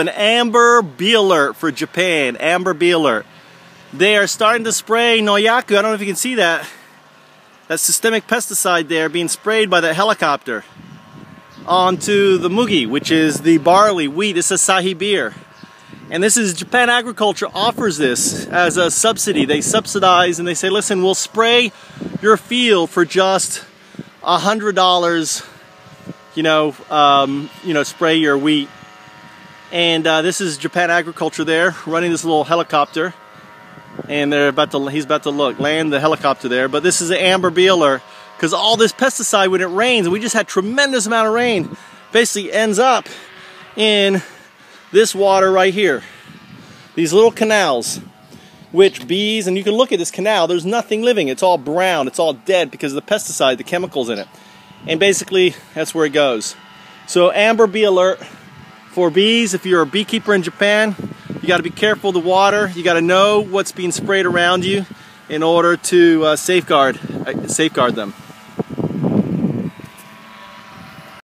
an amber bee alert for Japan. Amber bee alert. They are starting to spray Noyaku. I don't know if you can see that. That systemic pesticide there being sprayed by that helicopter onto the mugi, which is the barley, wheat. This is Asahi beer. And this is Japan Agriculture offers this as a subsidy. They subsidize and they say, listen, we'll spray your field for just $100, spray your wheat. And this is Japan Agriculture there running this little helicopter. And he's about to land the helicopter there. But this is an amber bee alert, because all this pesticide, when it rains, and we just had tremendous amount of rain, basically ends up in this water right here. These little canals, which bees, and you can look at this canal, there's nothing living. It's all brown, it's all dead because of the pesticide, the chemicals in it. And basically, that's where it goes. So amber bee alert for bees. If you're a beekeeper in Japan, you got to be careful of the water. You got to know what's being sprayed around you in order to safeguard them.